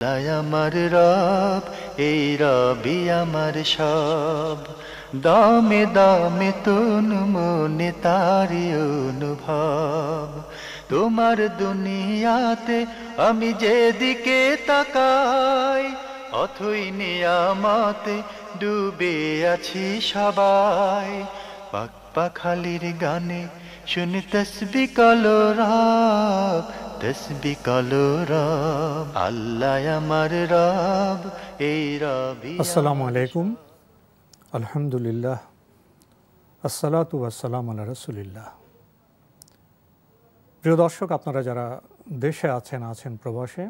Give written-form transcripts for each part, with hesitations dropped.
তাই আমার রব, এই রবি আমার সব, দামে দামে তন মনে তারি অনুভব। তোমার দুনিয়াতে আমি যেদিকে তাকাই, অথই নিয়ামতে ডুবে আছি সবাই। পাক পাখালির গানে শুনি তসবি কলো রব, তসবি কলো রব, আল্লাহ আমার রব, এই রবি আসসালামু আমার আলাইকুম, সব। আলহামদুলিল্লাহ, আসসালাতু ওয়াসসালামু আলা রাসূলিল্লাহ। প্রিয় দর্শক, আপনারা যারা দেশে আছেন প্রবাসে,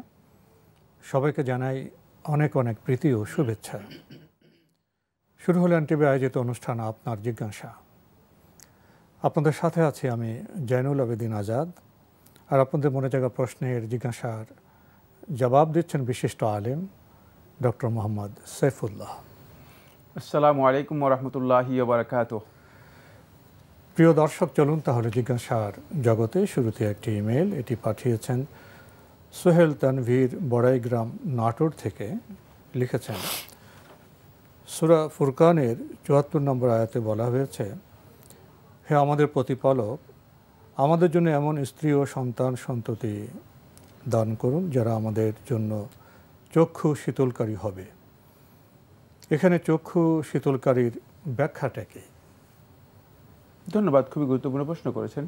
সবাইকে জানাই অনেক অনেক প্রীতি ও শুভেচ্ছা। শুরু হলো এনটিভি আয়োজিত অনুষ্ঠান আপনার জিজ্ঞাসা। আপনাদের সাথে আছি আমি জয়নুল আবেদিন আজাদ। আর আপনাদের মনে জাগা প্রশ্নের জিজ্ঞাসার জবাব দিচ্ছেন বিশিষ্ট আলেম ডক্টর মোহাম্মদ সাইফুল্লাহ। আসসালামু আলাইকুম ওরহমতুল্লাহি ওবারাকাতুহ। প্রিয় দর্শক, চলুন তাহলে জিজ্ঞাসার জগতে। শুরুতে একটি ইমেল, এটি পাঠিয়েছেন সোহেল তানভীর, বড়াইগ্রাম, নাটোর থেকে। লিখেছেন, সূরা ফুরকানের ৭৪ নম্বর আয়াতে বলা হয়েছে, হে আমাদের প্রতিপালক, আমাদের জন্য এমন স্ত্রী ও সন্তান সন্ততি দান করুন যারা আমাদের জন্য চক্ষু শীতলকারী হবে। এখানে চক্ষু শীতলকারীর ব্যাখ্যাটা কি? ধন্যবাদ, খুবই গুরুত্বপূর্ণ প্রশ্ন করেছেন।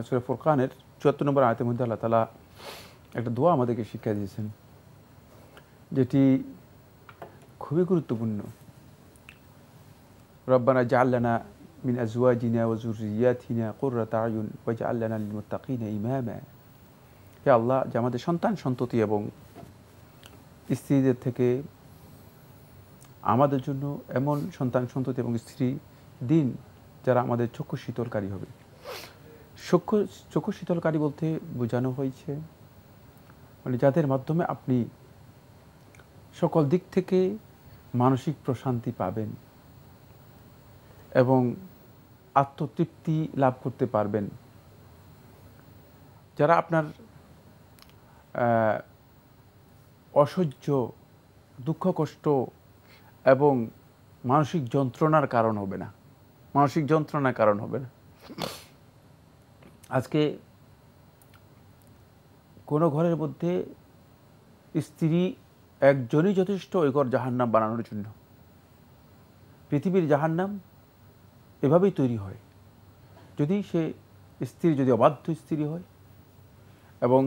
সূরা ফুরকানের ৭৪ নম্বর আয়াতের মধ্যে আল্লাহ তাআলা একটা দোয়া আমাদেরকে শিক্ষা দিয়েছেন, যেটি খুবই গুরুত্বপূর্ণ। রব্বানা জাআল লানা মিন আজওয়াজিনা ওয়া যুররিয়াতিনা কুররাতা আয়ুন ওয়াজআল লানা লিল মুত্তাকিনা ইমামা। হে আল্লাহ, যে আমাদের সন্তান সন্ততি এবং স্ত্রীদের থেকে আমাদের জন্য এমন সন্তান সন্ততি এবং স্ত্রী দিন যারা আমাদের চক্ষু শীতলকারী হবে। চক্ষু শীতলকারী বলতে বোঝানো হয়েছে মানে যাদের মাধ্যমে আপনি সকল দিক থেকে মানসিক প্রশান্তি পাবেন এবং আত্মতৃপ্তি লাভ করতে পারবেন। যারা আপনার অসহ্য দুঃখ কষ্ট এবং মানসিক যন্ত্রণার কারণ হবে না, আজকে কোনো ঘরের মধ্যে স্ত্রী একজনই যথেষ্ট ওই ঘর জাহান্নাম বানানোর জন্য। পৃথিবীর জাহান্নাম এভাবেই তৈরি হয় যদি সে স্ত্রী যদি অবাধ্য স্ত্রী হয় এবং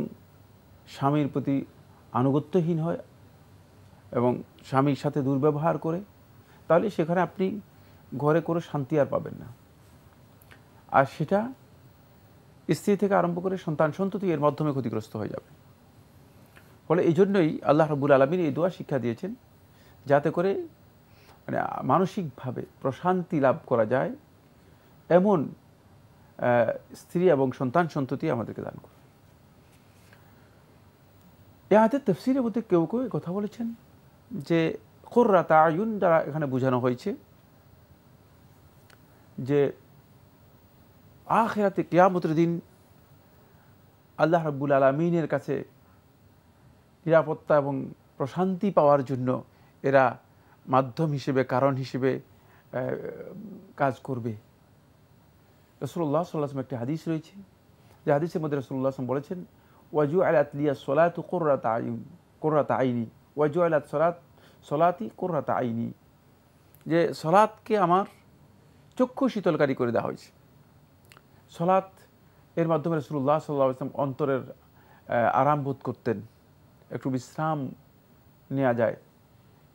স্বামীর প্রতি আনুগত্যহীন হয় এবং স্বামীর সাথে দুর্ব্যবহার করে, তাহলে সেখানে আপনি ঘরে কোনো শান্তি আর পাবেন না। আর সেটা স্ত্রী থেকে আরম্ভ করে সন্তান সন্ততি এর মাধ্যমে ক্ষতিগ্রস্ত হয়ে যাবে। ফলে এই জন্যই আল্লাহ রাব্বুল আলামিন এই দোয়া শিক্ষা দিয়েছেন, যাতে করে মানে মানসিকভাবে প্রশান্তি লাভ করা যায় এমন স্ত্রী এবং সন্তান সন্ততি আমাদেরকে দান করুন। এই আয়াতের তাফসীরের মধ্যে কেউ কেউ কথা বলেছেন যে কুররাতা আয়ুন দ্বারা এখানে বোঝানো হয়েছে যে আখিরাতে কিয়ামতের দিন আল্লাহ রাব্বুল আলামিনের কাছে নিরাপত্তা এবং প্রশান্তি পাওয়ার জন্য এরা মাধ্যম হিসেবে, কারণ হিসেবে কাজ করবে। রাসূলুল্লাহ সাল্লাল্লাহু আলাইহি ওয়াসাল্লাম একটি হাদিস রয়েছে, যে হাদিসের মধ্যে রাসূলুল্লাহ সাল্লাল্লাহু আলাইহি ওয়াসাল্লাম বলেছেন, ওয়াজুআলাত লিয়াস সালাতু কুররাতা আইনি ওয়াজুআলাত সলাতি কুররাতা আইনি, যে সলাতকে আমার চক্ষু শীতলকারী করে দেওয়া হয়েছে। সলাত এর মাধ্যমে রাসূলুল্লাহ সাল্লাল্লাহু আলাইহি ওয়াসাল্লাম অন্তরের আরাম বোধ করতেন, একটু বিশ্রাম নেওয়া যায়।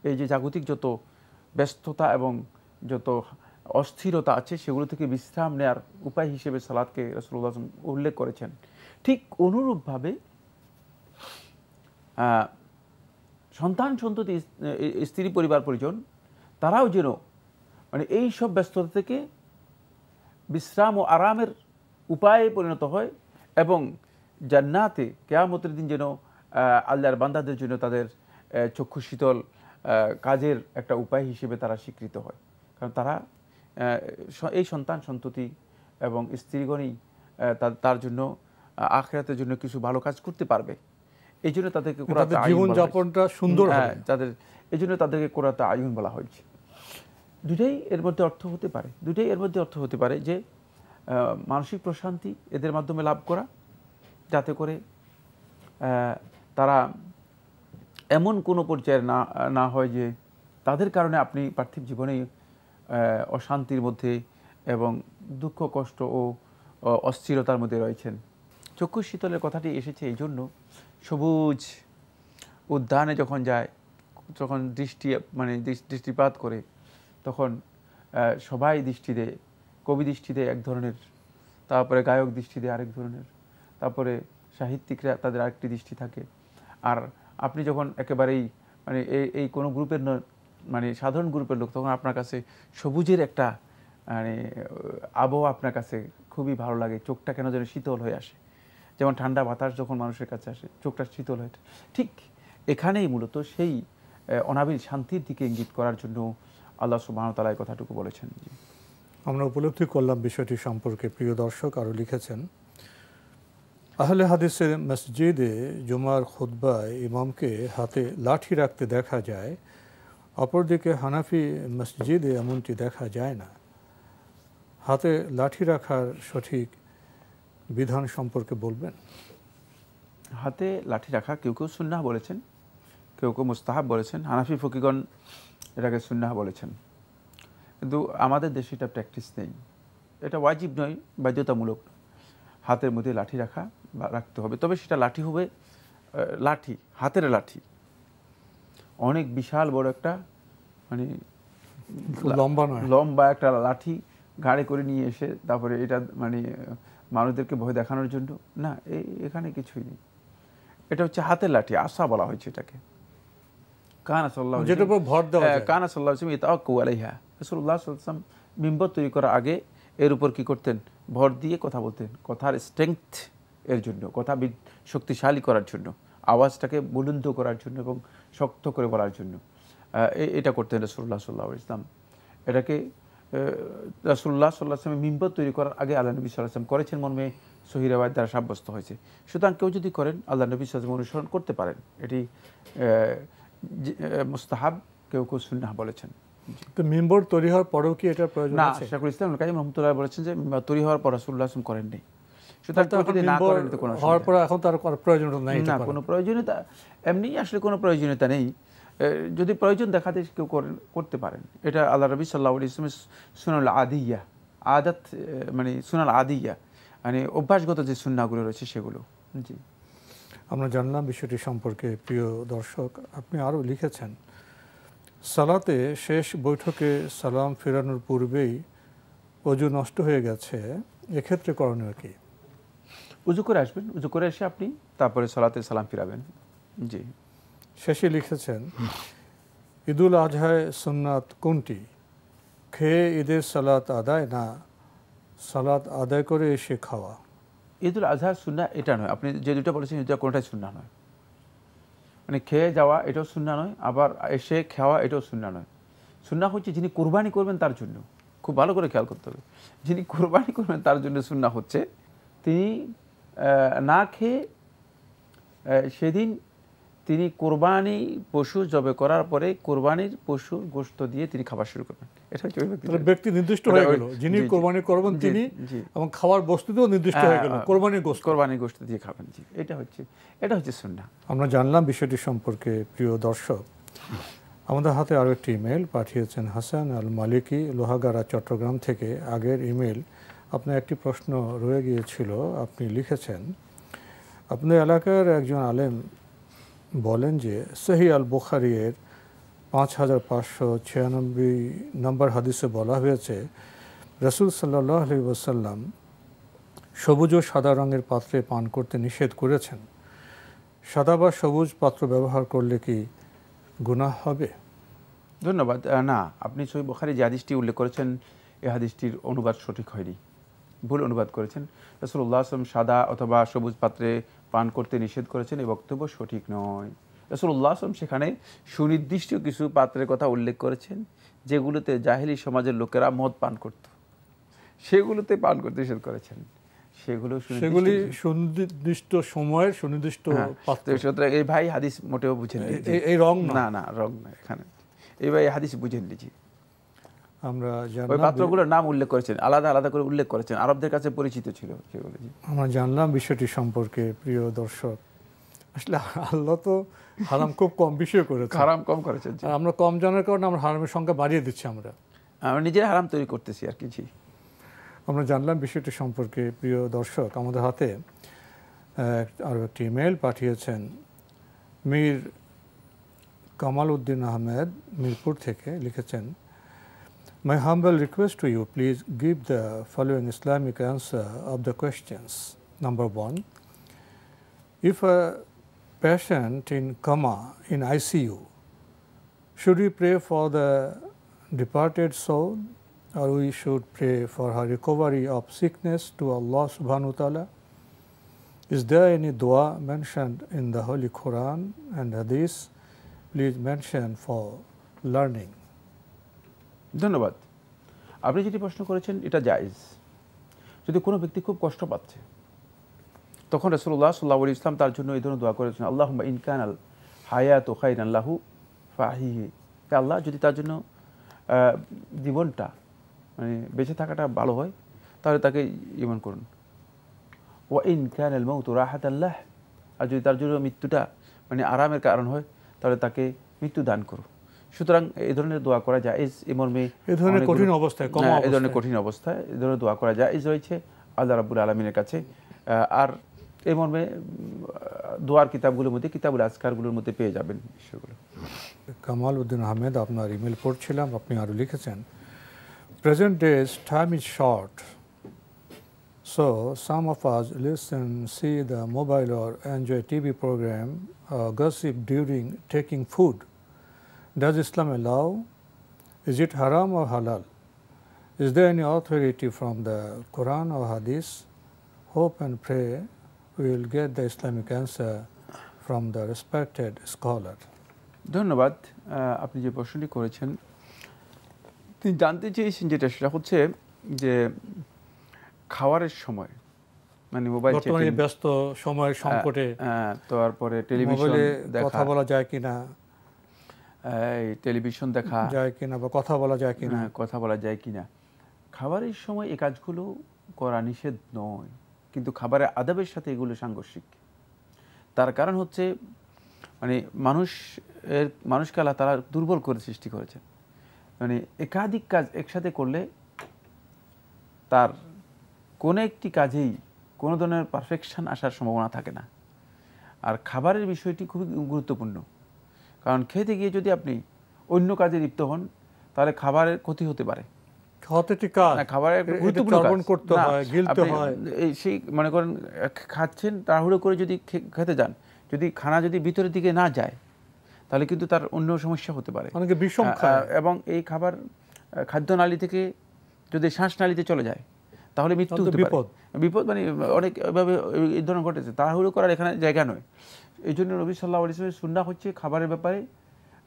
এই যে জাগতিক যত ব্যস্ততা এবং যত অস্থিরতা আছে সেগুলো থেকে বিশ্রাম নেওয়ার উপায় হিসেবে সালাতকে রাসূলুল্লাহ সাল্লাল্লাহু আলাইহি ওয়াসাল্লাম উল্লেখ করেছেন। ঠিক অনুরূপভাবে সন্তান সন্ততি, স্ত্রী পরিবার পরিজন, তারাও যেন মানে এই সব ব্যস্ততা থেকে বিশ্রাম ও আরামের উপায়ে পরিণত হয় এবং জান্নাতে কিয়ামতের দিন যেন আল্লাহর বান্দাদের জন্য তাদের চক্ষু শীতল কাজের একটা উপায় হিসেবে তারা স্বীকৃত হয়। কারণ তারা এই সন্তান সন্ততি এবং স্ত্রীগণই তার জন্য আখিরাতের জন্য কিছু ভালো কাজ করতে পারবে। এই জন্য তাদেরকে তাদের জীবনযাপনটা সুন্দর হবে। তাদের এই জন্য তাদেরকে কুরাতা আয়ুন বলা হয়েছে। দুটাই এর মধ্যে অর্থ হতে পারে, দুটাই এর মধ্যে অর্থ হতে পারে যে মানসিক প্রশান্তি এদের মাধ্যমে লাভ করা, যাতে করে তারা এমন কোনো পর্যায়ে না হয় যে তাদের কারণে আপনি পার্থিব জীবনে অশান্তির মধ্যে এবং দুঃখ কষ্ট ও অস্থিরতার মধ্যে রয়েছেন। চক্ষু শীতলের কথাটি এসেছে এই জন্য, সবুজ উদ্যানে যখন যায়, যখন দৃষ্টিপাত করে, তখন সবাই দৃষ্টি দেয়, কবি দৃষ্টি দেয় এক ধরনের, তারপরে গায়ক দৃষ্টি দেয় আরেক ধরনের, তারপরে সাহিত্যিকরা তাদের আরেকটি দৃষ্টি থাকে। আর আপনি যখন একেবারেই এই কোনো গ্রুপের সাধারণ গ্রুপের লোক, তখন আপনার কাছে সবুজের একটা আবহাওয়া আপনার কাছে খুবই ভালো লাগে, চোখটা কেন যেন শীতল হয়ে আসে। যেমন ঠান্ডা বাতাস যখন মানুষের কাছে আসে, চোখটা শীতল হয়ে, ঠিক এখানেই মূলত সেই অনাবিল শান্তির দিকে ইঙ্গিত করার জন্য আল্লাহ সুবহানাহু ওয়া তাআলা এই কথাটুকু বলেছেন। আমরা উপলব্ধি করলাম বিষয়টি সম্পর্কে। প্রিয় দর্শক আরও লিখেছেন, আহলে হাদিসের মসজিদে জুমার খুতবায় ইমামকে হাতে লাঠি রাখতে দেখা যায়, অপরদিকে হানাফি মসজিদে এমনটি দেখা যায় না। হাতে লাঠি রাখার সঠিক বিধান সম্পর্কে বলবেন? হাতে লাঠি রাখা কেউ কেউ সুন্নাহ বলেছেন, কেউ কেউ মুস্তাহাব বলেছেন, হানাফি ফকিগণ এটাকে সুন্নাহ বলেছেন। কিন্তু আমাদের দেশে এটা প্র্যাকটিস নেই, এটা ওয়াজিব নয়, বাধ্যতামূলক হাতের মধ্যে লাঠি রাখতে হবে। তবে সেটা লাঠি হবে লাঠি, হাতের লাঠি, অনেক বিশাল বড় একটা লম্বা একটা লাঠি ঘাড়ে করে নিয়ে এসে তারপরে এটা মানুষদেরকে ভয় দেখানোর জন্য না, এখানে কিছুই নেই। এটা হচ্ছে হাতের লাঠি, আসা বলা হয়েছে এটাকে। কানা সাল্লাল্লাহু আলাইহি রাসূলুল্লাহ সাল্লাল্লাহু আলাইহি ওয়াসাল্লাম মিম্বর তৈরি করার আগে এর উপর কি করতেন? ভর দিয়ে কথা বলতেন, কথার স্ট্রেংথ এর জন্য, কথা শক্তিশালী করার জন্য, আওয়াজটাকে বুলন্দ করার জন্য এবং শক্ত করে বলার জন্য এটা করতেন রাসূলুল্লাহ সাল্লাল্লাহু আলাইহি ওয়াসাল্লাম। এটাকে রাসূলুল্লাহ সাল্লাল্লাহু আলাইহি ওয়াসাল্লাম মিম্বর তৈরি করার আগে আল্লাহ নবী সাল্লাল্লাহু আলাইহি ওয়াসাল্লাম করেছেন মর্মে সহিহ রিওয়ায়াত দ্বারা সাব্যস্ত হয়েছে। সুতরাং কেউ যদি করেন আল্লাহ নবী সাল্লাল্লাহু আলাইহি ওয়াসাল্লাম অনুসরণ করতে পারেন, এটি মুস্তাহাব, কেউ কেউ সুন্নাহ বলেছেন। তো মিম্বর তৈরি হওয়ার পরেও কি এটা প্রয়োজন না, আছে? শাইখুল ইসলাম ইবনে কাইয়্যিম রাহমাতুল্লাহ বলেছেন যে মিম্বর তৈরি হওয়ার পর রাসূলুল্লাহ সাল্লাল্লাহু আলাইহি ওয়াসাল্লাম করেন নাই। সুতরাং যদি না করেন তো কোনো হওয়ার পর এখন তার প্রয়োজনীয়তা নাই, না, কোনো প্রয়োজনীয়তা এমনি আসলে কোনো প্রয়োজনীয়তা নেই। যদি প্রয়োজন দেখাতে কেউ করতে পারেন, এটা আল্লাহ নবী সাল্লাল্লাহু আলাইহি ওয়াসাল্লামের সুনানুল আদিয়া, আদাত সুনাল আদিয়া, অভ্যাসগত যে সুন্নাহগুলো রয়েছে সেগুলো। জি, আমরা জানলাম বিষয়টি সম্পর্কে। প্রিয় দর্শক, আপনি আরও লিখেছেন, সালাতে শেষ বৈঠকে সালাম ফেরানোর পূর্বেই ওযু নষ্ট হয়ে গেছে, এক্ষেত্রে করণীয় কি? উযু করে আসবেন, উযু করে এসে আপনি তারপরে সালাতে সালাম ফিরাবেন। জি, শেষে লিখেছেন, ঈদুল আজহায় সুন্নাত কোনটি? খেয়ে ঈদের সালাত আদায়, না সালাত আদায় করে এসে খাওয়া? ঈদুল আজহার সুন্নাহ এটা নয়, আপনি যে দুটো বলেছেন এটা কোনোটাই সুন্নাহ নয়। খেয়ে যাওয়া এটাও সুন্নাহ নয়, আবার এসে খাওয়া এটাও সুন্নাহ নয়। সুন্নাহ হচ্ছে যিনি কুরবানি করবেন তার জন্য, খুব ভালো করে খেয়াল করতে হবে, যিনি কুরবানি করবেন তার জন্য সুন্নাহ হচ্ছে তিনি না খেয়ে সেদিন তিনি কোরবানি পশু জবে করার পরে কোরবানির পশুর গোশত দিয়ে তিনি খাবার শুরু করবেন। এটা হচ্ছে ব্যক্তি নির্দিষ্ট হয়ে গেল, যিনি কোরবানি করবেন তিনি, এবং খাওয়ার বস্তুতেও নির্দিষ্ট হয়ে গেল, কোরবানির গোশত দিয়ে খাবেন। জি, এটা হচ্ছে সুন্নাহ। আমরা জানলাম বিষয়টি সম্পর্কে। প্রিয় দর্শক, আমাদের হাতে আরও একটি ইমেল পাঠিয়েছেন হাসান আল মালিকি, লোহাগাড়া, চট্টগ্রাম থেকে। আগের ইমেল আপনার একটি প্রশ্ন রয়ে গিয়েছিল। আপনি লিখেছেন, আপনার এলাকার একজন আলেম বলেন যে সহিহ আল বুখারী এর 5596 নম্বর হাদিসে বলা হয়েছে রাসূল সাল্লাল্লাহু আলাইহি ওয়াসাল্লাম সবুজ ও সাদা রঙের পাত্রে পান করতে নিষেধ করেছেন। সাদা বা সবুজ পাত্র ব্যবহার করলে কি গুনাহ হবে? ধন্যবাদ। না, আপনি সহিহ বুখারী যে হাদিসটি উল্লেখ করেছেন এই হাদিসটির অনুবাদ সঠিক হয়নি, ভুল অনুবাদ করেছেন। রাসূলুল্লাহ সাল্লাল্লাহু আলাইহি ওয়াসাল্লাম সাদা অথবা সবুজ পাত্রে পান করতে নিষেধ করেছেন, এই বক্তব্য সঠিক নয়। রাসূলুল্লাহ সাল্লাল্লাহু আলাইহি ওয়াসাল্লাম সেখানে সুনির্দিষ্ট কিছু পাত্রের কথা উল্লেখ করেছেন যেগুলোতে জাহেলি সমাজের লোকেরা মদ পান করত, সেগুলোতে পান করতে নিষেধ করেছেন। সেগুলি সুনির্দিষ্ট সময়ের সুনির্দিষ্ট পাত্র। সুতরাং এই ভাই হাদিস মোটেও বুঝেননি, এই রং না না রং না, এখানে এই ভাই হাদিস বুঝেননি। জি, আমরা ওই পাত্রগুলোর নাম উল্লেখ করেছেন, আলাদা আলাদা করে উল্লেখ করেছেন, আরবদের কাছে পরিচিত ছিল সেগুলো। আমরা জানলাম বিষয়টি সম্পর্কে। প্রিয় দর্শক, আসলে আল্লাহ তো হারাম খুব কম বিষয় করেছে, হারাম কম করেছেন। আমরা কম জানার কারণে আমরা হারামের সংখ্যা বাড়িয়ে দিচ্ছি, আমরা নিজের হারাম তৈরি করতেছি আর কি। জি, আমরা জানলাম বিষয়টি সম্পর্কে। প্রিয় দর্শক, আমাদের হাতে আরও একটি ইমেল পাঠিয়েছেন মীর কামাল উদ্দিন আহমেদ মিরপুর থেকে। লিখেছেন, My humble request to you, please give the following Islamic answer of the questions. Number 1, if a patient in coma in ICU, should we pray for the departed soul, or we should pray for her recovery of sickness to Allah subhanahu wa ta'ala? Is there any dua mentioned in the Holy Quran and Hadith? Please mention for learning. ধন্যবাদ। আপনি যেটি প্রশ্ন করেছেন এটা জায়েজ। যদি কোনো ব্যক্তি খুব কষ্ট পাচ্ছে, তখন রাসূলুল্লাহ সাল্লাল্লাহু আলাইহি ওয়াসাল্লাম তার জন্য এই ধরনের দোয়া করেছেন, আল্লাহুম্মা ইন কানাল হায়াতু খায়রান লাহু ফাহিহি। আল্লাহ, যদি তার জন্য জীবনটা মানে বেঁচে থাকাটা ভালো হয় তাহলে তাকে ঈমান করুন। ওয়া ইন কানাল মাউতু রাহাতান লাহ, আর যদি তার জন্য মৃত্যুটা মানে আরামের কারণ হয় তাহলে তাকে মৃত্যু দান করুন। সুতরাং এই ধরনের দোয়া করা যায়। এই মর্মে এই ধরনের কঠিন অবস্থায় এই ধরনের দোয়া করা যায় রয়েছে আল্লাহ রাব্বুল আলামিনের কাছে। আর এই মর্মে দোয়ার কিতাবগুলোর মধ্যে, কিতাবুল আজকারগুলোর মধ্যে পেয়ে যাবেন বিষয়গুলো। কামাল উদ্দিন আহমেদ, আপনার ইমেল পড়ছিলাম। আপনি আরও লিখেছেন, present days time is short, so some of us listen, see the mobile or enjoy TV program, gossip during taking food. Does Islam allow? Is it haram or halal? Is there any authority from the Quran or Hadith? Hope and pray we will get the Islamic answer from the respected scholar. ধন্যবাদ। আপনি যে প্রশ্নটি করেছেন, তিনি জানতে চেয়েছেন যেটা, সেটা হচ্ছে যে খাওয়ারের সময় মানে মোবাইল বর্তমানে ব্যস্ত সময়ের সংকটে তারপরে টেলিভিশন দেখা, কথা বলা যায় কিনা, টেলিভিশন দেখা যায় কিনা বা কথা বলা যায় কিনা, কথা বলা যায় কিনা। খাবারের সময় এই কাজগুলো করা নিষেধ নয়, কিন্তু খাবারের আদাবের সাথে এগুলো সাংঘর্ষিক। তার কারণ হচ্ছে মানে মানুষকে আল্লাহ তাআলা দুর্বল করে সৃষ্টি করেছেন। মানে একাধিক কাজ একসাথে করলে তার কোনো একটি কাজেই কোনো ধরনের পারফেকশন আসার সম্ভাবনা থাকে না। আর খাবারের বিষয়টি খুবই গুরুত্বপূর্ণ, কারণ খেতে গিয়ে যদি আপনি অন্য কাজে লিপ্ত হন তাহলে খাবারের ক্ষতি হতে পারে। সেই মনে করেন খাচ্ছেন, তাড়াহুড়ো করে যদি খেতে যান, যদি খানা যদি ভিতরের দিকে না যায় তাহলে কিন্তু তার অন্য সমস্যা হতে পারে। এবং এই খাবার খাদ্যনালী থেকে যদি শ্বাসনালীতে চলে যায় তাহলে মৃত্যু হতে পারে। বিপদ মানে অনেক এভাবে এই ধরনের ঘটেছে। তাড়াহুড়ো করার এখানে জায়গা নয়। এই জন্য নবী সাল্লাল্লাহু আলাইহি ওয়াসাল্লামের সুন্নাহ হচ্ছে খাবারের ব্যাপারে,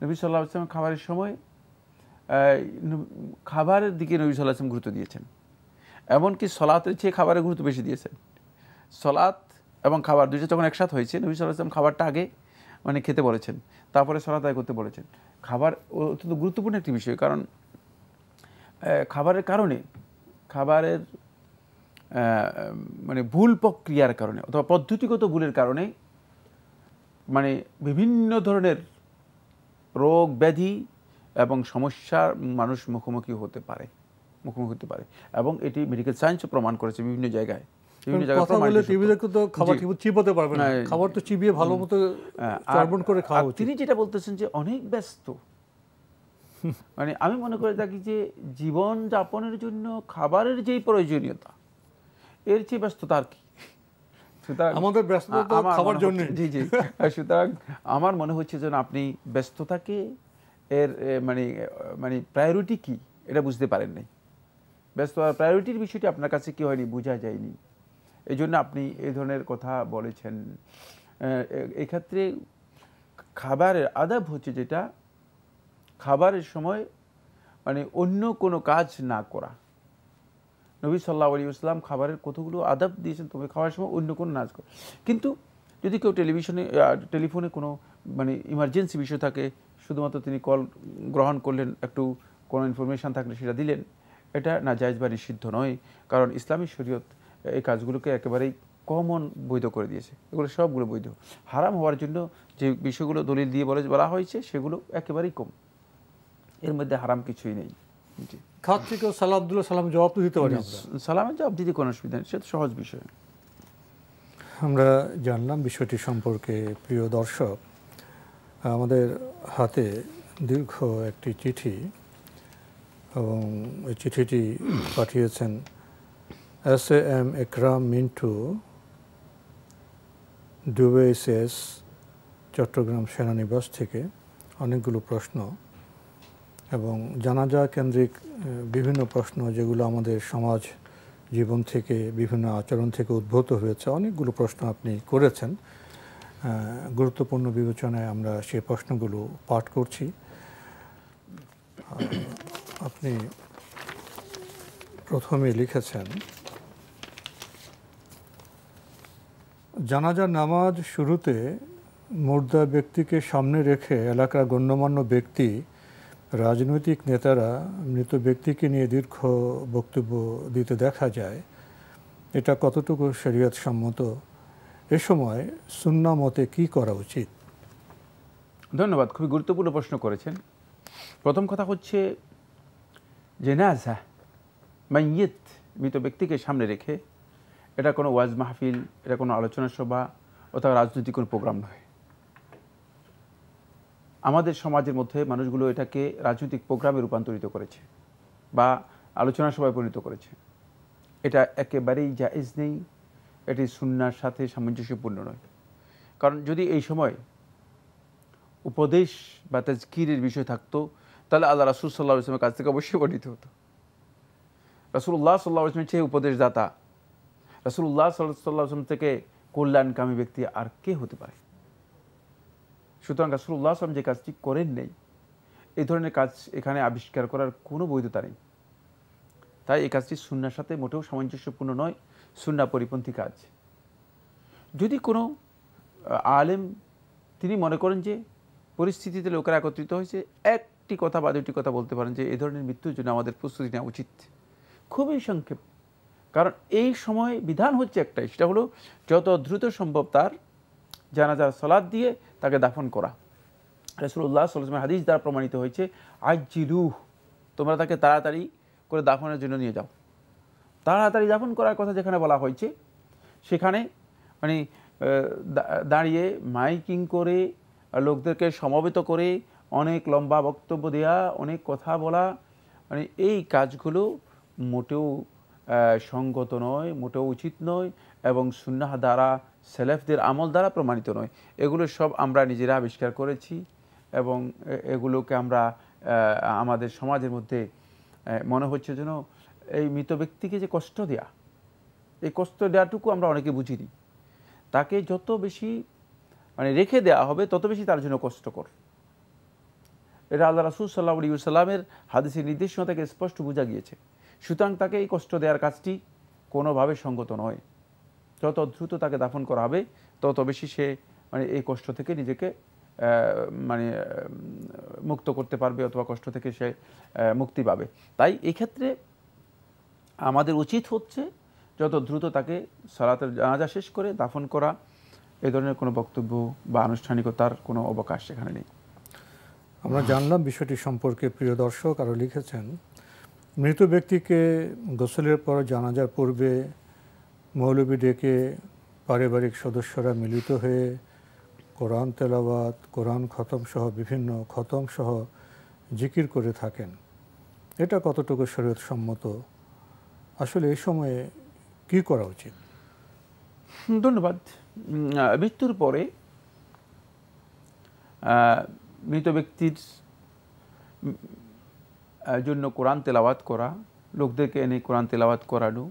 নবী সাল্লাল্লাহু আলাইহি ওয়াসাল্লাম খাবারের সময় খাবারের দিকে নবী সাল্লাল্লাহু আলাইহি ওয়াসাল্লাম গুরুত্ব দিয়েছেন। এমনকি সলাতের চেয়ে খাবারের গুরুত্ব বেশি দিয়েছেন। সলাত এবং খাবার দুইটা যখন একসাথে হয়েছে, নবী সাল্লাল্লাহু আলাইহি ওয়াসাল্লাম খাবারটা আগে মানে খেতে বলেছেন, তারপরে সলাত আদায় করতে বলেছেন। খাবার অত্যন্ত গুরুত্বপূর্ণ একটি বিষয়, কারণ খাবারের কারণে, খাবারের মানে ভুল প্রক্রিয়ার কারণে অথবা পদ্ধতিগত ভুলের কারণে মানে বিভিন্ন ধরনের রোগ ব্যাধি এবং সমস্যার মানুষ মুখোমুখি হতে পারে এবং এটি মেডিকেল সায়েন্সও প্রমাণ করেছে বিভিন্ন জায়গায়। তিনি যেটা বলতেছেন যে অনেক ব্যস্ত, মানে আমি মনে করে থাকি যে জীবন যাপনের জন্য খাবারের যেই প্রয়োজনীয়তা এর চেয়ে ব্যস্ততা আর কি। আমাদের ব্যস্ততা খাবার জন্য। জি জি, সুতরাং আমার মনে হচ্ছে যেন আপনি ব্যস্ততাকে এর মানে মানে প্রায়োরিটি কি এটা বুঝতে পারেন নাই। ব্যস্ততার প্রায়োরিটির বিষয়টি আপনার কাছে কি হয়নি, বোঝা যায়নি, এই জন্য আপনি এই ধরনের কথা বলেছেন। এক্ষেত্রে খাবারের আদাব হচ্ছে যেটা, খাবারের সময় মানে অন্য কোনো কাজ না করা। নবী সাল্লাল্লাহু আলাইহি ওয়াসাল্লাম খাবারের কতগুলো আদাব দিয়েছেন, তবে খাওয়ার সময় অন্য কোনো নাচ করে। কিন্তু যদি কেউ টেলিফোনে কোনো মানে ইমার্জেন্সি বিষয় থাকে, শুধুমাত্র তিনি কল গ্রহণ করলেন, একটু কোনো ইনফরমেশান থাকলে সেটা দিলেন, এটা নাজায়েজ বা নিষিদ্ধ নয়। কারণ ইসলামী শরীয়ত এই কাজগুলোকে একেবারেই কমন বৈধ করে দিয়েছে। এগুলো সবগুলো বৈধ। হারাম হওয়ার জন্য যে বিষয়গুলো দলিল দিয়ে বলা হয়েছে সেগুলো একেবারেই কম, এর মধ্যে হারাম কিছুই নেই। জি, খাত থেকেও সালাম আব্দুল্লাহ সালাম জবাব তো দিতে পারি আমরা। সালামের জবাব দিতে কোনো অসুবিধা নেই, সেটা সহজ বিষয়। আমরা জানলাম বিষয়টি সম্পর্কে। প্রিয় দর্শক, আমাদের হাতে দীর্ঘ একটি চিঠি, এবং এই চিঠিটি পাঠিয়েছেন SAM একরাম মিন্টু, ডুবেইসএস, চট্টগ্রাম সেনানিবাস থেকে। অনেকগুলো প্রশ্ন এবং জানাজা কেন্দ্রিক বিভিন্ন প্রশ্ন, যেগুলো আমাদের সমাজ জীবন থেকে, বিভিন্ন আচরণ থেকে উদ্ভূত হয়েছে। অনেকগুলো প্রশ্ন আপনি করেছেন। গুরুত্বপূর্ণ বিবেচনায় আমরা সেই প্রশ্নগুলো পাঠ করছি। আপনি প্রথমে লিখেছেন, জানাজার নামাজ শুরুতে মুর্দা ব্যক্তিকে সামনে রেখে এলাকার গণ্যমান্য ব্যক্তি, রাজনৈতিক নেতারা মৃত ব্যক্তিকে নিয়ে দীর্ঘ বক্তব্য দিতে দেখা যায়। এটা কতটুকু শরীয়ত সম্মত? এ সময় সুন্নাহ মতে কি করা উচিত? ধন্যবাদ, খুবই গুরুত্বপূর্ণ প্রশ্ন করেছেন। প্রথম কথা হচ্ছে, জানাজা মাইয়িত, মৃত ব্যক্তিকে সামনে রেখে, এটা কোনো ওয়াজ মাহফিল, এটা কোনো আলোচনা সভা অথবা রাজনৈতিক কোনো প্রোগ্রাম নয়। আমাদের সমাজের মধ্যে মানুষগুলো এটাকে রাজনৈতিক প্রোগ্রামে রূপান্তরিত করেছে বা আলোচনা সভায় পরিণত করেছে। এটা একেবারেই জায়েজ নেই, এটি সুন্নাহর সাথে সামঞ্জস্যপূর্ণ নয়। কারণ যদি এই সময় উপদেশ বা তাজকিরের বিষয় থাকতো, তাহলে আল্লাহ রাসূল সাল্লাল্লাহু আলাইহি ওয়াসাল্লামের কাছ থেকে অবশ্যই বর্ণিত হতো। রাসূলুল্লাহ সাল্লাল্লাহু আলাইহি ওয়াসাল্লামের চেয়ে উপদেশদাতা, রাসূলুল্লাহ সাল্লাল্লাহু আলাইহি ওয়াসাল্লাম থেকে কল্যাণকামী ব্যক্তি আর কে হতে পারে? সুতরাং রাসূলুল্লাহ সাল্লাল্লাহু আলাইহি ওয়াসাল্লাম যে কাজটি করেন নেই, এই ধরনের কাজ এখানে আবিষ্কার করার কোনো বৈধতা নেই। তাই এই কাজটি সুন্নাহর সাথে মোটেও সামঞ্জস্যপূর্ণ নয়, সুন্নাহ পরিপন্থী কাজ। যদি কোনো আলেম তিনি মনে করেন যে পরিস্থিতিতে লোকেরা একত্রিত হয়েছে, একটি কথা বা দুটি কথা বলতে পারেন যে এই ধরনের মৃত্যুর জন্য আমাদের প্রস্তুতি নেওয়া উচিত, খুবই সংক্ষেপ। কারণ এই সময় বিধান হচ্ছে একটাই, সেটা হলো যত দ্রুত সম্ভব তার জানাজার সালাত দিয়ে তাকে দাফন করা। রাসূলুল্লাহ সাল্লাল্লাহু আলাইহি ওয়াসাল্লাম হাদিস দ্বারা প্রমাণিত হয়েছে, আজ্জিলুহ, তোমরা তাকে তাড়াতাড়ি করে দাফনের জন্য নিয়ে যাও। তাড়াতাড়ি দাফন করার কথা যেখানে বলা হয়েছে, সেখানে মানে দাঁড়িয়ে মাইকিং করে লোকদেরকে সমবেত করে অনেক লম্বা বক্তব্য দেয়া, অনেক কথা বলা, মানে এই কাজগুলো মোটেও সঙ্গত নয়, মোটেও উচিত নয় এবং সুন্নাহ দ্বারা, সেলেফদের আমল দ্বারা প্রমাণিত নয়। এগুলো সব আমরা নিজেরা আবিষ্কার করেছি এবং এগুলোকে আমরা আমাদের সমাজের মধ্যে মনে হচ্ছে যেন এই মৃত ব্যক্তিকে যে কষ্ট দেয়া, এই কষ্ট দেওয়াটুকু আমরা অনেকে বুঝিনি। তাকে যত বেশি মানে রেখে দেওয়া হবে তত বেশি তার জন্য কষ্টকর। এটা আল্লাহ রাসূল সাল্লাল্লাহু আলাইহি ওয়াসাল্লামের হাদিসের নির্দেশনা থেকে স্পষ্ট বোঝা গিয়েছে। সুতরাং তাকে এই কষ্ট দেওয়ার কাজটি কোনোভাবে সঙ্গত নয়। যত দ্রুত তাকে দাফন করা হবে তত বেশি সে মানে এই কষ্ট থেকে নিজেকে মানে মুক্ত করতে পারবে অথবা কষ্ট থেকে সে মুক্তি পাবে। তাই এই ক্ষেত্রে আমাদের উচিত হচ্ছে যত দ্রুত তাকে সালাতের জানাজা শেষ করে দাফন করা। এই ধরনের কোনো বক্তব্য বা আনুষ্ঠানিকতার কোনো অবকাশ সেখানে নেই। আমরা জানলাম বিষয়টি সম্পর্কে। প্রিয় দর্শক আরও লিখেছেন, মৃত ব্যক্তিকে গোসলের পর জানাজার পূর্বে মৌলবি ডেকে পারিবারিক সদস্যরা মিলিত হয়ে কোরআন তেলাওয়াত, কোরআন খতম সহ বিভিন্ন খতম সহ জিকির করে থাকেন। এটা কতটুকু শরীয়ত সম্মত? আসলে এই সময়ে কি করা উচিত? ধন্যবাদ। মৃত্যুর পরে মৃত ব্যক্তির জন্য কোরআন তেলাওয়াত করা, লোকদেরকে এনে কোরআন তেলাওয়াত করানো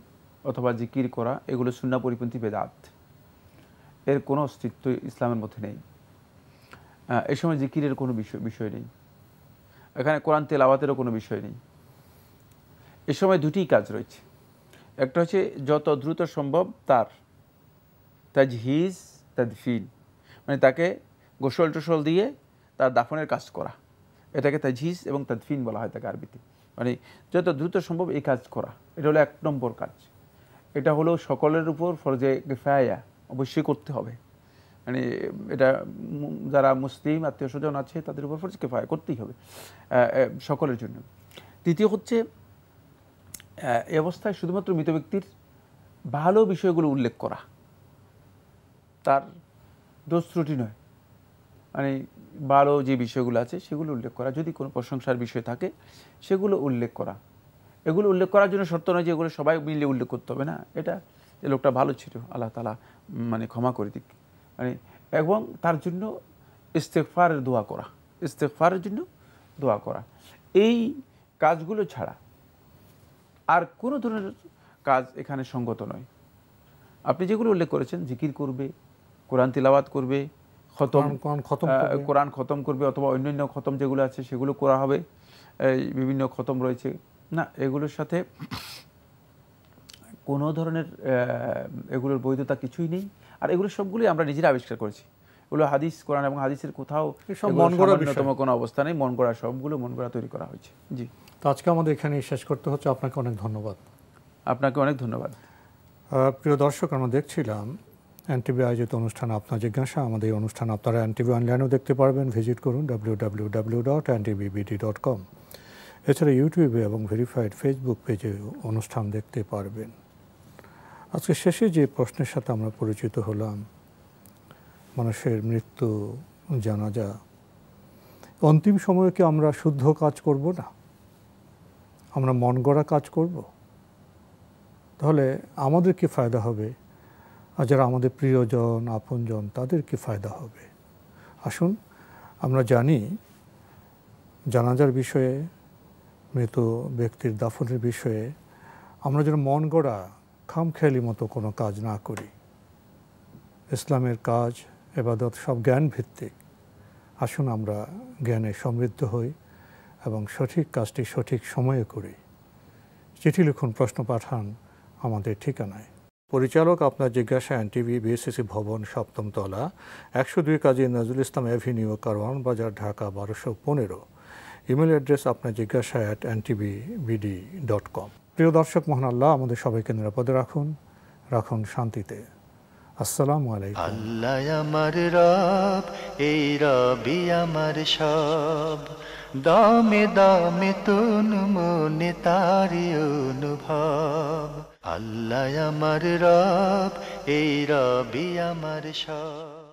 অথবা জিকির করা, এগুলো সুন্নাহ পরিপন্থী বেদাত। এর কোনো অস্তিত্ব ইসলামের মধ্যে নেই। এই সময় জিকিরের কোনো বিষয় নেই, এখানে কোরআন তেলাওয়াতেরও কোনো বিষয় নেই। এ সময় দুটিই কাজ রয়েছে। একটা হচ্ছে যত দ্রুত সম্ভব তার তাজহিজ তাদফিন, মানে তাকে গোসল টোসল দিয়ে তার দাফনের কাজ করা, এটাকে তাজহিজ এবং তাদফিন বলা হয় তাকে আরবিতে। মানে যত দ্রুত সম্ভব এই কাজ করা, এটা হলো 1 নম্বর কাজ। এটা হলো সকলের উপর ফরজে কিফায়া, অবশ্যই করতে হবে। মানে এটা যারা মুসলিম আত্মীয় স্বজন আছে তাদের উপর ফরজে কিফায়া করতেই হবে সকলের জন্য। দ্বিতীয় হচ্ছে এই অবস্থায় শুধুমাত্র মৃত ব্যক্তির ভালো বিষয়গুলো উল্লেখ করা, তার দোষ ত্রুটি নয়, মানে ভালো যে বিষয়গুলো আছে সেগুলো উল্লেখ করা, যদি কোনো প্রশংসার বিষয় থাকে সেগুলো উল্লেখ করা। এগুলো উল্লেখ করার জন্য শর্ত নয় যে এগুলো সবাই মিলে উল্লেখ করতে হবে না, এটা যে লোকটা ভালো ছিল আল্লাহ তাআলা মানে ক্ষমা করে দিক, মানে এবং তার জন্য ইস্তেগফারের দোয়া করা, ইস্তেগফারের জন্য দোয়া করা। এই কাজগুলো ছাড়া আর কোনো ধরনের কাজ এখানে সঙ্গত নয়। আপনি যেগুলো উল্লেখ করেছেন, জিকির করবে, কোরআন তিলাওয়াত করবে, কোরআন খতম করবে, অথবা অন্যান্য খতম যেগুলো আছে সেগুলো করা হবে, বিভিন্ন খতম রয়েছে না, এগুলোর সাথে কোনো ধরনের এগুলোর বৈধতা কিছুই নেই। আর এগুলো সবগুলোই আমরা নিজেরা আবিষ্কার করেছি, এগুলো হাদিস, কোরআন এবং হাদিসের কোথাও সামান্যতম কোনো অবস্থা নেই, মন গড়া, সবগুলো মন গড়া তৈরি করা হয়েছে। জি, তো আজকে আমাদের এখানেই শেষ করতে হচ্ছে। আপনাকে অনেক ধন্যবাদ। আপনাকে অনেক ধন্যবাদ। প্রিয় দর্শক, আমরা দেখছিলাম এনটিভি আয়োজিত অনুষ্ঠান আপনার জিজ্ঞাসা। আমাদের এই অনুষ্ঠান আপনারা এনটিভি অনলাইনেও দেখতে পারবেন, ভিজিট করুন www.ntvbd.com। এছাড়া ইউটিউবে এবং ভেরিফাইড ফেসবুক পেজে অনুষ্ঠান দেখতে পারবেন। আজকে শেষে যে প্রশ্নের সাথে আমরা পরিচিত হলাম, মানুষের মৃত্যু, জানাজা, অন্তিম সময়ে কি আমরা শুদ্ধ কাজ করব না, আমরা মন গড়া কাজ করব? তাহলে আমাদের কি ফায়দা হবে, আর যারা আমাদের প্রিয়জন আপনজন তাদের কি ফায়দা হবে? আসুন আমরা জানি জানাজার বিষয়ে, মৃত ব্যক্তির দাফনের বিষয়ে আমরা যেন মন গড়া খামখেয়ালি মতো কোনো কাজ না করি। ইসলামের কাজ, ইবাদত সব জ্ঞান ভিত্তিক। আসুন আমরা জ্ঞানে সমৃদ্ধ হই এবং সঠিক কাজটি সঠিক সময়ে করি। চিঠি লিখুন, প্রশ্ন পাঠান আমাদের ঠিকানায়। পরিচালক আপনার জিজ্ঞাসা, এনটিভি, বিএসসিসি ভবন, 7ম তলা, 102 কাজী নজরুল ইসলাম এভিনিউ, কারওয়ান বাজার, ঢাকা 1215। ইমেল অ্যাড্রেস আপনার জিজ্ঞাসা @ntvbd.com। প্রিয় দর্শক, মহান আল্লাহ আমাদের সবাইকে নিরাপদে রাখুন, রাখুন শান্তিতে। আসসালামু আলাইকুম। আল্লাহ আমার রব, এই রবি আমার সব, দামে দামে তুন মনে তারি অনুভব। আল্লাহ আমার রব, এই রবি আমার সব।